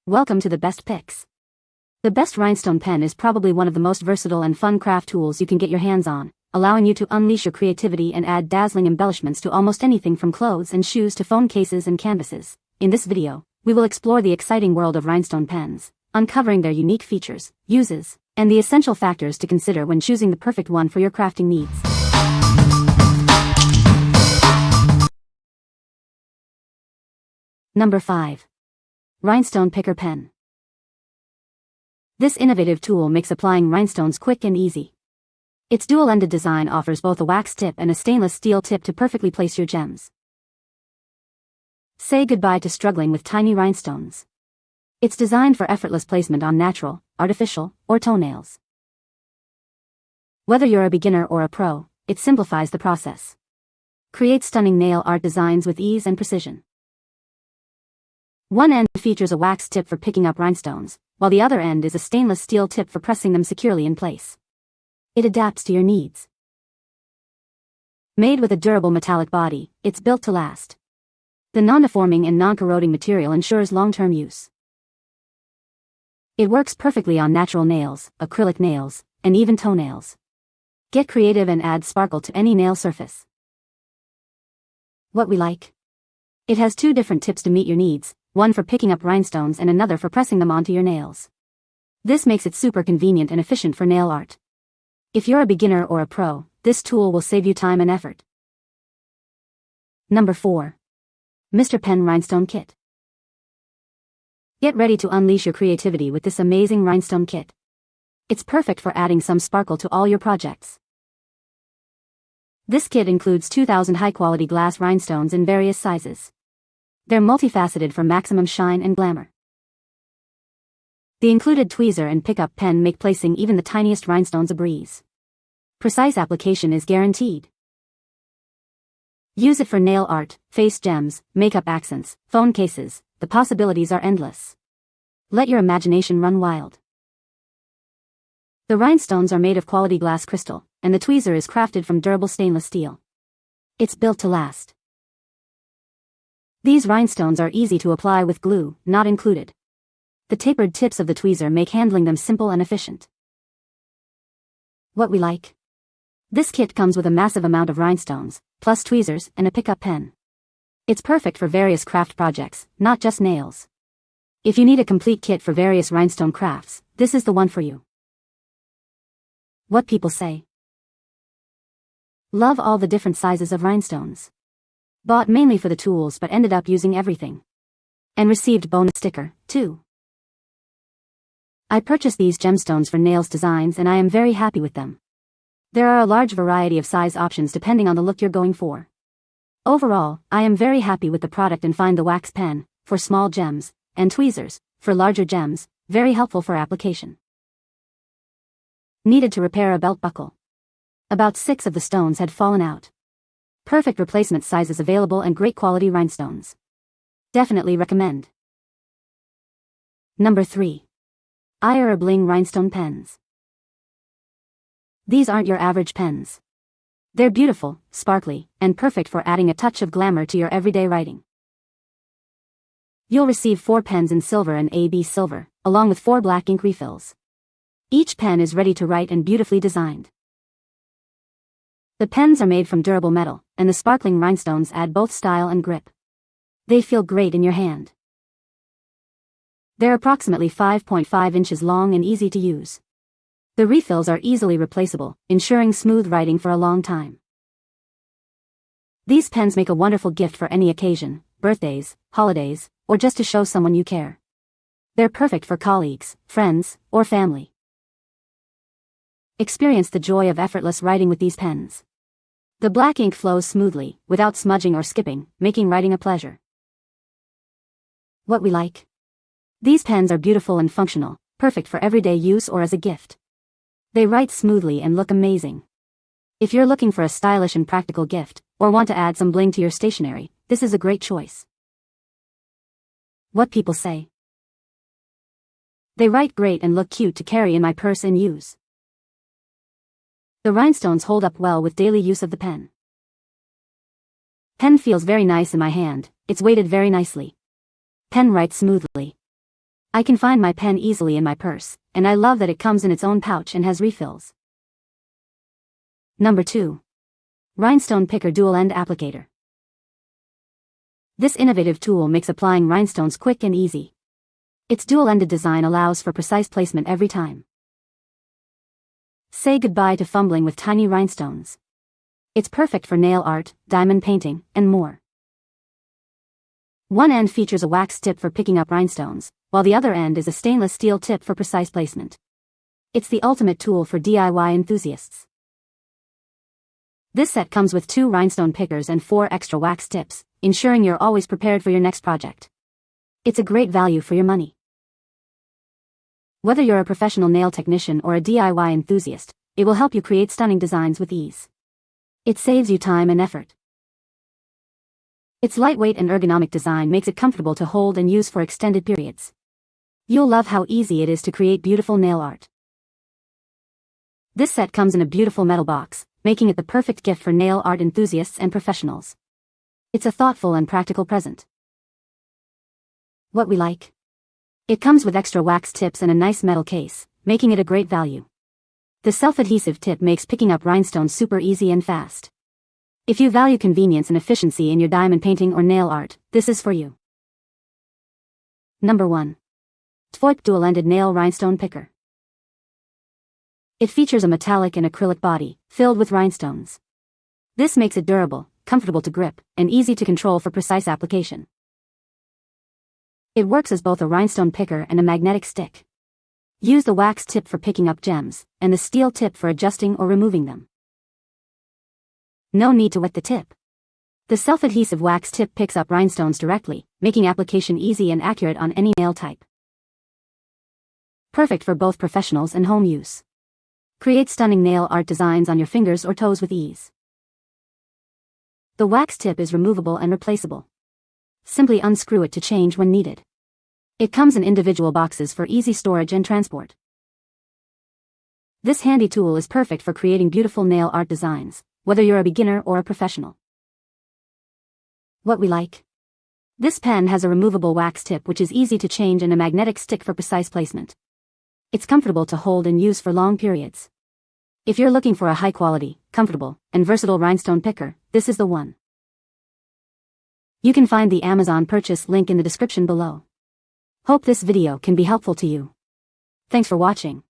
Welcome to the best picks. The best Rhinestone pen is probably one of the most versatile and fun craft tools you can get your hands on, allowing you to unleash your creativity and add dazzling embellishments to almost anything from clothes and shoes to phone cases and canvases. In this video, we will explore the exciting world of Rhinestone pens, uncovering their unique features, uses, and the essential factors to consider when choosing the perfect one for your crafting needs. Number 5. Rhinestone Picker Pen. This innovative tool makes applying rhinestones quick and easy. Its dual-ended design offers both a wax tip and a stainless steel tip to perfectly place your gems. Say goodbye to struggling with tiny rhinestones. It's designed for effortless placement on natural, artificial, or toenails. Whether you're a beginner or a pro, it simplifies the process. Create stunning nail art designs with ease and precision. One end features a wax tip for picking up rhinestones, while the other end is a stainless steel tip for pressing them securely in place. It adapts to your needs. Made with a durable metallic body, it's built to last. The non-deforming and non-corroding material ensures long-term use. It works perfectly on natural nails, acrylic nails, and even toenails. Get creative and add sparkle to any nail surface. What we like? It has two different tips to meet your needs, one for picking up rhinestones and another for pressing them onto your nails. This makes it super convenient and efficient for nail art. If you're a beginner or a pro, this tool will save you time and effort. Number 4. Mr. Pen Rhinestone Kit. Get ready to unleash your creativity with this amazing rhinestone kit. It's perfect for adding some sparkle to all your projects. This kit includes 2,000 high-quality glass rhinestones in various sizes. They're multifaceted for maximum shine and glamour. The included tweezer and pickup pen make placing even the tiniest rhinestones a breeze. Precise application is guaranteed. Use it for nail art, face gems, makeup accents, phone cases. The possibilities are endless. Let your imagination run wild. The rhinestones are made of quality glass crystal, and the tweezer is crafted from durable stainless steel. It's built to last. These rhinestones are easy to apply with glue, not included. The tapered tips of the tweezer make handling them simple and efficient. What we like? This kit comes with a massive amount of rhinestones, plus tweezers and a pickup pen. It's perfect for various craft projects, not just nails. If you need a complete kit for various rhinestone crafts, this is the one for you. What people say? Love all the different sizes of rhinestones. Bought mainly for the tools but ended up using everything. And received bonus sticker, too. I purchased these gemstones for nails designs and I am very happy with them. There are a large variety of size options depending on the look you're going for. Overall, I am very happy with the product and find the wax pen, for small gems, and tweezers, for larger gems, very helpful for application. Needed to repair a belt buckle. About 6 of the stones had fallen out. Perfect replacement sizes available and great quality rhinestones. Definitely recommend. Number 3. Ireer Bling Rhinestone Pens. These aren't your average pens. They're beautiful, sparkly, and perfect for adding a touch of glamour to your everyday writing. You'll receive 4 pens in silver and AB silver, along with 4 black ink refills. Each pen is ready to write and beautifully designed. The pens are made from durable metal, and the sparkling rhinestones add both style and grip. They feel great in your hand. They're approximately 5.5 inches long and easy to use. The refills are easily replaceable, ensuring smooth writing for a long time. These pens make a wonderful gift for any occasion, birthdays, holidays, or just to show someone you care. They're perfect for colleagues, friends, or family. Experience the joy of effortless writing with these pens. The black ink flows smoothly, without smudging or skipping, making writing a pleasure. What we like? These pens are beautiful and functional, perfect for everyday use or as a gift. They write smoothly and look amazing. If you're looking for a stylish and practical gift, or want to add some bling to your stationery, this is a great choice. What people say? They write great and look cute to carry in my purse and use. The rhinestones hold up well with daily use of the pen. Pen feels very nice in my hand, it's weighted very nicely. Pen writes smoothly. I can find my pen easily in my purse, and I love that it comes in its own pouch and has refills. Number 2. Rhinestone Picker Dual End Applicator. This innovative tool makes applying rhinestones quick and easy. Its dual-ended design allows for precise placement every time. Say goodbye to fumbling with tiny rhinestones. It's perfect for nail art, diamond painting, and more. One end features a wax tip for picking up rhinestones, while the other end is a stainless steel tip for precise placement. It's the ultimate tool for DIY enthusiasts. This set comes with 2 rhinestone pickers and 4 extra wax tips, ensuring you're always prepared for your next project. It's a great value for your money. Whether you're a professional nail technician or a DIY enthusiast, it will help you create stunning designs with ease. It saves you time and effort. Its lightweight and ergonomic design makes it comfortable to hold and use for extended periods. You'll love how easy it is to create beautiful nail art. This set comes in a beautiful metal box, making it the perfect gift for nail art enthusiasts and professionals. It's a thoughtful and practical present. What we like? It comes with extra wax tips and a nice metal case, making it a great value. The self-adhesive tip makes picking up rhinestones super easy and fast. If you value convenience and efficiency in your diamond painting or nail art, this is for you. Number 1. Tvoip Dual-Ended Nail Rhinestone Picker. It features a metallic and acrylic body, filled with rhinestones. This makes it durable, comfortable to grip, and easy to control for precise application. It works as both a rhinestone picker and a magnetic stick. Use the wax tip for picking up gems, and the steel tip for adjusting or removing them. No need to wet the tip. The self-adhesive wax tip picks up rhinestones directly, making application easy and accurate on any nail type. Perfect for both professionals and home use. Create stunning nail art designs on your fingers or toes with ease. The wax tip is removable and replaceable. Simply unscrew it to change when needed. It comes in individual boxes for easy storage and transport. This handy tool is perfect for creating beautiful nail art designs, whether you're a beginner or a professional. What we like? This pen has a removable wax tip which is easy to change and a magnetic stick for precise placement. It's comfortable to hold and use for long periods. If you're looking for a high-quality, comfortable, and versatile rhinestone picker, this is the one. You can find the Amazon purchase link in the description below. Hope this video can be helpful to you. Thanks for watching.